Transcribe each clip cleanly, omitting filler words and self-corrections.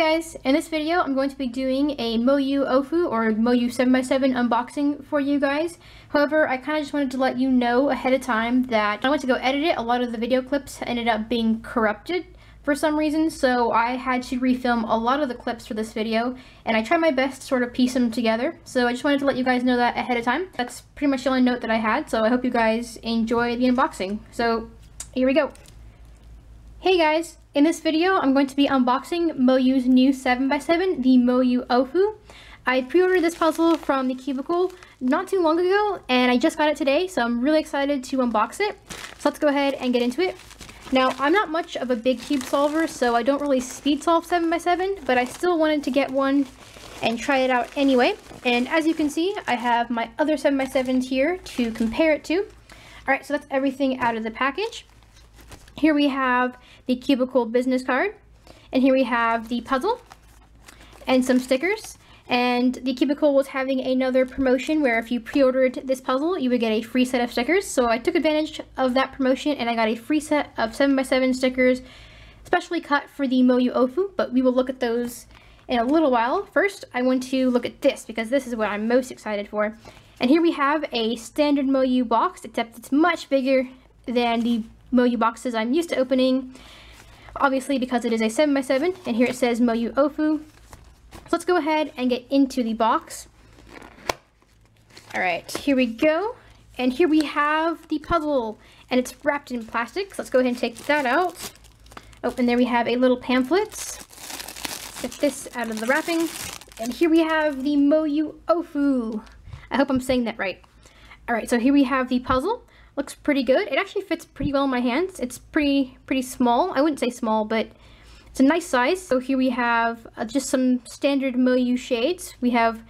guys, in this video I'm going to be doing a MoYu AoFu or MoYu 7x7 unboxing for you guys. However, I kind of just wanted to let you know ahead of time that when I went to go edit it, a lot of the video clips ended up being corrupted for some reason, so I had to refilm a lot of the clips for this video, and I tried my best to sort of piece them together. So I just wanted to let you guys know that ahead of time. That's pretty much the only note that I had, so I hope you guys enjoy the unboxing. So here we go. Hey guys, in this video I'm going to be unboxing MoYu's new 7x7, the MoYu AoFu. I pre-ordered this puzzle from the Cubicle not too long ago, and I just got it today, so I'm really excited to unbox it. So let's go ahead and get into it. Now, I'm not much of a big cube solver, so I don't really speed solve 7x7, but I still wanted to get one and try it out anyway. And as you can see, I have my other 7x7s here to compare it to. Alright, so that's everything out of the package. Here we have the Cubicle business card, and here we have the puzzle and some stickers. And the Cubicle was having another promotion where if you pre-ordered this puzzle, you would get a free set of stickers. So I took advantage of that promotion and I got a free set of 7x7 stickers, specially cut for the MoYu AoFu, but we will look at those in a little while. First, I want to look at this because this is what I'm most excited for. And here we have a standard MoYu box, except it's much bigger than the MoYu boxes I'm used to opening, obviously because it is a 7x7, and here it says MoYu AoFu. So let's go ahead and get into the box. Alright, here we go. And here we have the puzzle, and it's wrapped in plastic. So let's go ahead and take that out. Oh, and there we have a little pamphlet. Get this out of the wrapping. And here we have the MoYu AoFu. I hope I'm saying that right. Alright, so here we have the puzzle. Looks pretty good. It actually fits pretty well in my hands. It's pretty small. I wouldn't say small, but it's a nice size. So here we have just some standard MoYu shades. We have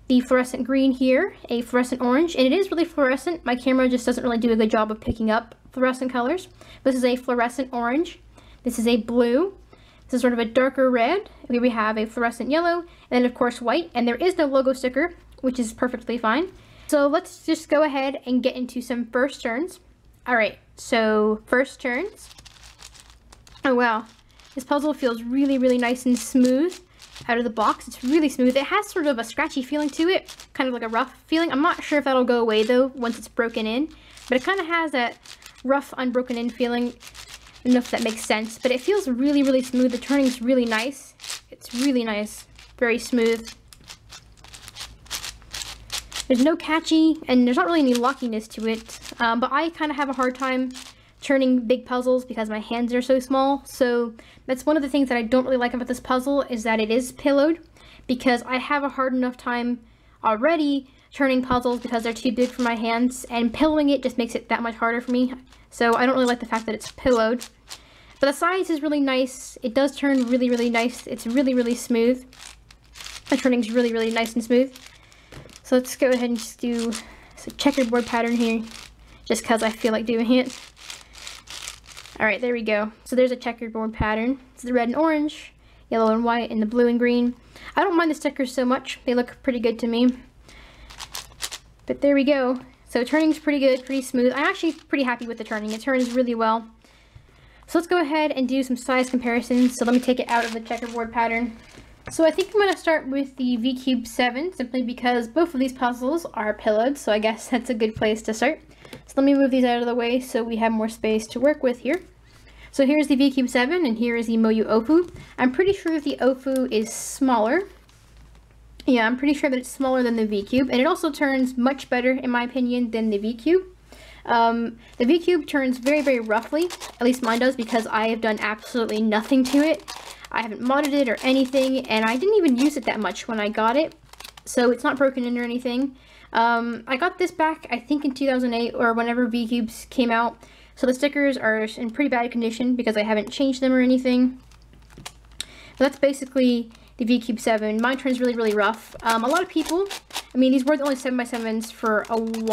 the fluorescent green here, a fluorescent orange, and it is really fluorescent. My camera just doesn't really do a good job of picking up fluorescent colors. This is a fluorescent orange. This is a blue. This is sort of a darker red. Here we have a fluorescent yellow, and then of course white. And there is no logo sticker, which is perfectly fine. So let's just go ahead and get into some first turns. Alright, so first turns. Oh wow. This puzzle feels really nice and smooth out of the box. It's really smooth. It has sort of a scratchy feeling to it, kind of like a rough feeling. I'm not sure if that'll go away though once it's broken in, but it kind of has that rough, unbroken in feeling. I don't know if that makes sense, but it feels really smooth. The turning's really nice. It's really nice, very smooth. There's no catchy, and there's not really any lockiness to it, but I kind of have a hard time turning big puzzles because my hands are so small. So that's one of the things that I don't really like about this puzzle, is that it is pillowed, because I have a hard enough time already turning puzzles because they're too big for my hands, and pillowing it just makes it that much harder for me. So I don't really like the fact that it's pillowed. But the size is really nice. It does turn really nice. It's really smooth. The turning's really nice and smooth. So let's go ahead and just do a checkerboard pattern here, just because I feel like doing it. Alright, there we go. So there's a checkerboard pattern. It's the red and orange, yellow and white, and the blue and green. I don't mind the stickers so much. They look pretty good to me. But there we go. So turning's pretty good, pretty smooth. I'm actually pretty happy with the turning. It turns really well. So let's go ahead and do some size comparisons. So let me take it out of the checkerboard pattern. So I think I'm going to start with the VCube 7, simply because both of these puzzles are pillowed, so I guess that's a good place to start. So let me move these out of the way so we have more space to work with here. So here's the VCube 7, and here is the MoYu AoFu. I'm pretty sure that the AoFu is smaller. Yeah, I'm pretty sure that it's smaller than the VCube, and it also turns much better, in my opinion, than the VCube. The VCube turns very roughly, at least mine does, because I have done absolutely nothing to it. I haven't modded it or anything, and I didn't even use it that much when I got it, so it's not broken in or anything. I got this back, I think in 2008, or whenever VCubes came out, so the stickers are in pretty bad condition because I haven't changed them or anything. But that's basically the VCube 7. Mine turns really rough. A lot of people, I mean, these were the only 7x7s for a little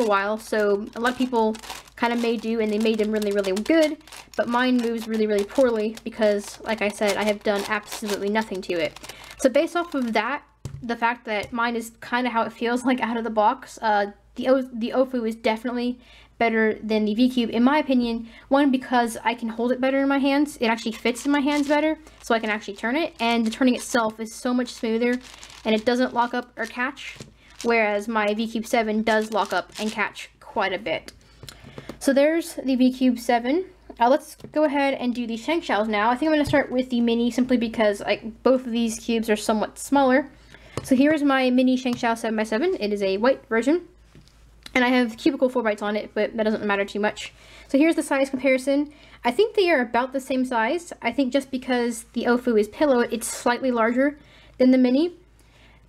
while, so a lot of people kind of made do, and they made them really good, but mine moves really poorly because, like I said, I have done absolutely nothing to it. So based off of that, the fact that mine is kind of how it feels like out of the box, the the AoFu is definitely better than the V-Cube, in my opinion. One, because I can hold it better in my hands. It actually fits in my hands better, so I can actually turn it. And the turning itself is so much smoother, and it doesn't lock up or catch, whereas my V-Cube 7 does lock up and catch quite a bit. So there's the V-Cube 7. Let's go ahead and do the ShengShaos now. I think I'm going to start with the mini simply because both of these cubes are somewhat smaller. So here's my mini ShengShao 7x7. It is a white version. And I have cubicle 4x on it, but that doesn't matter too much. So here's the size comparison. I think they are about the same size. I think just because the AoFu is pillowed, it's slightly larger than the mini.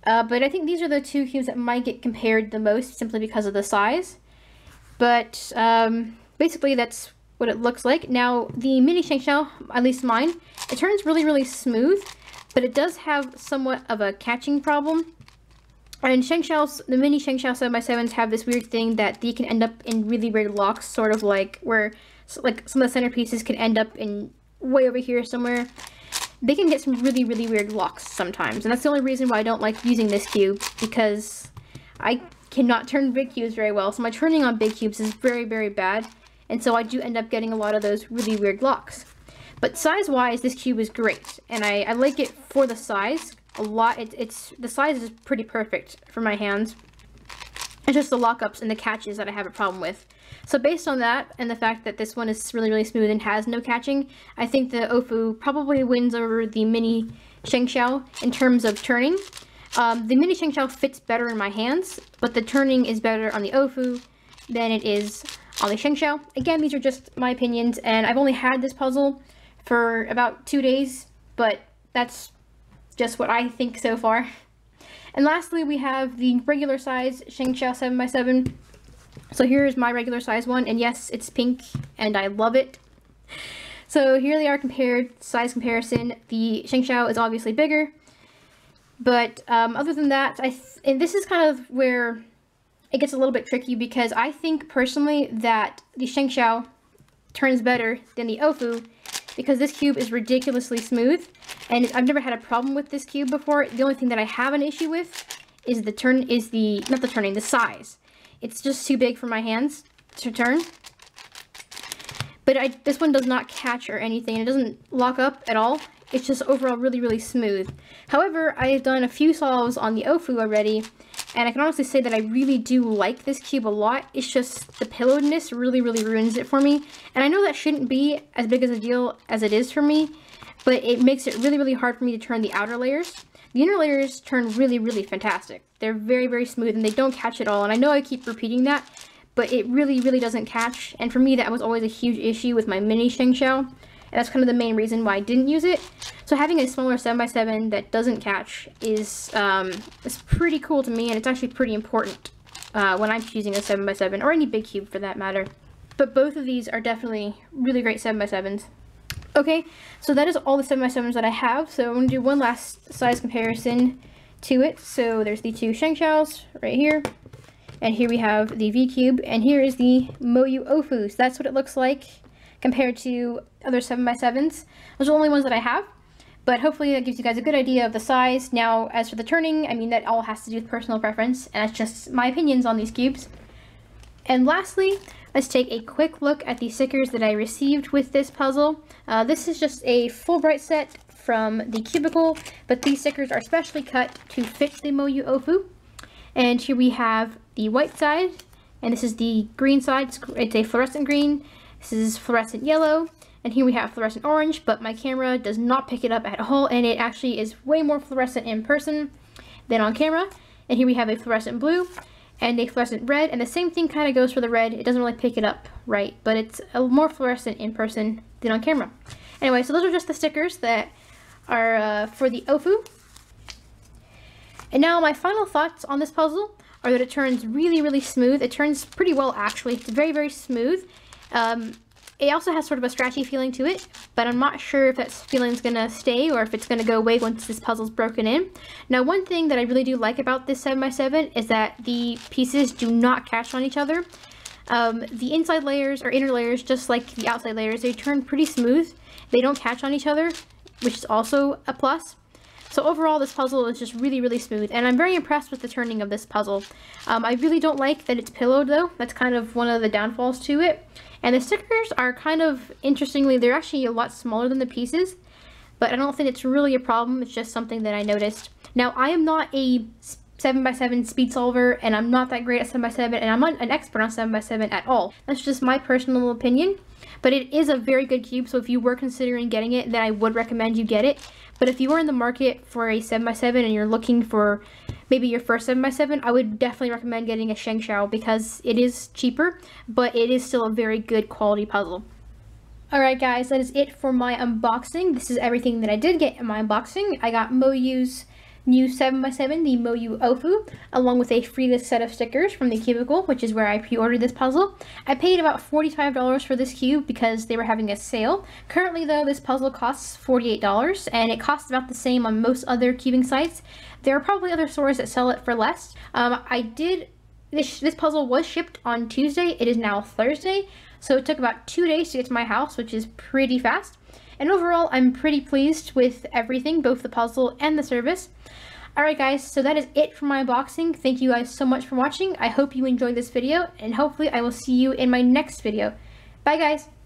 But I think these are the two cubes that might get compared the most simply because of the size. But basically that's what it looks like. Now the mini ShengShao, at least mine, it turns really smooth, but it does have somewhat of a catching problem. And ShengShaos, the mini ShengShao 7x7s have this weird thing that they can end up in really weird locks, sort of like where like some of the centerpieces can end up in way over here somewhere. They can get some really weird locks sometimes, and that's the only reason why I don't like using this cube, because I cannot turn big cubes very well. So my turning on big cubes is very bad. And so I do end up getting a lot of those really weird locks. But size-wise, this cube is great, and I like it for the size a lot. The size is pretty perfect for my hands. It's just the lockups and the catches that I have a problem with. So based on that, and the fact that this one is really smooth and has no catching, I think the AoFu probably wins over the mini ShengShao in terms of turning. The mini ShengShao fits better in my hands, but the turning is better on the AoFu than it is on the ShengShao. Again, these are just my opinions, and I've only had this puzzle for about 2 days, but that's just what I think so far. And lastly, we have the regular size ShengShao 7x7. So here's my regular size one, and yes, it's pink, and I love it. So here they are compared, size comparison. The ShengShao is obviously bigger, but other than that, and this is kind of where it gets a little bit tricky, because I think personally that the ShengShao turns better than the AoFu, because this cube is ridiculously smooth, and I've never had a problem with this cube before. The only thing that I have an issue with is the size. It's just too big for my hands to turn. But this one does not catch or anything. It doesn't lock up at all. It's just overall really smooth. However, I've done a few solves on the AoFu already, and I can honestly say that I really do like this cube a lot. It's just the pillowedness really ruins it for me. And I know that shouldn't be as big as a deal as it is for me, but it makes it really hard for me to turn the outer layers. The inner layers turn really fantastic. They're very smooth, and they don't catch at all. And I know I keep repeating that, but it really doesn't catch. And for me, that was always a huge issue with my mini ShengShao. And that's kind of the main reason why I didn't use it. So having a smaller 7x7 that doesn't catch is pretty cool to me, and it's actually pretty important when I'm choosing a 7x7, or any big cube for that matter. But both of these are definitely really great 7x7s. Okay, so that is all the 7x7s that I have. So I'm going to do one last size comparison to it. So there's the two ShengShaos right here, and here we have the V-Cube, and here is the MoYu AoFu. So that's what it looks like compared to other 7x7s. Those are the only ones that I have, but hopefully that gives you guys a good idea of the size. Now, as for the turning, I mean, that all has to do with personal preference, and that's just my opinions on these cubes. And lastly, let's take a quick look at the stickers that I received with this puzzle. This is just a Fulbright set from the Cubicle, but these stickers are specially cut to fit the MoYu AoFu. And here we have the white side, and this is the green side. It's a fluorescent green. This is fluorescent yellow, and here we have fluorescent orange, but my camera does not pick it up at all, and it actually is way more fluorescent in person than on camera. And here we have a fluorescent blue and a fluorescent red, and the same thing kind of goes for the red. It doesn't really pick it up right, but it's more fluorescent in person than on camera. Anyway, so those are just the stickers that are for the AoFu. And now my final thoughts on this puzzle are that it turns really smooth. It turns pretty well, actually. It's very smooth. It also has sort of a scratchy feeling to it, but I'm not sure if that feeling's gonna stay or if it's gonna go away once this puzzle's broken in. Now, one thing that I really do like about this 7x7 is that the pieces do not catch on each other. The inside layers or inner layers, just like the outside layers, they turn pretty smooth. They don't catch on each other, which is also a plus. So overall, this puzzle is just really, really smooth, and I'm very impressed with the turning of this puzzle. I really don't like that it's pillowed though. That's kind of one of the downfalls to it. And the stickers are kind of, interestingly, they're actually a lot smaller than the pieces, but I don't think it's really a problem. It's just something that I noticed. Now, I am not a 7x7 speed solver, and I'm not that great at 7x7, and I'm not an expert on 7x7 at all. That's just my personal opinion, but it is a very good cube, so if you were considering getting it, then I would recommend you get it. But if you are in the market for a 7x7 and you're looking for maybe your first 7x7, I would definitely recommend getting a Shengshao because it is cheaper, but it is still a very good quality puzzle. Alright guys, that is it for my unboxing. This is everything that I did get in my unboxing. I got MoYu's new 7x7, the MoYu AoFu, along with a free set of stickers from the Cubicle, which is where I pre-ordered this puzzle. I paid about $45 for this cube because they were having a sale. Currently though, this puzzle costs $48, and it costs about the same on most other cubing sites. There are probably other stores that sell it for less. This puzzle was shipped on Tuesday. It is now Thursday, so it took about 2 days to get to my house, which is pretty fast. And overall, I'm pretty pleased with everything, both the puzzle and the service. Alright guys, so that is it for my unboxing. Thank you guys so much for watching. I hope you enjoyed this video, and hopefully I will see you in my next video. Bye guys!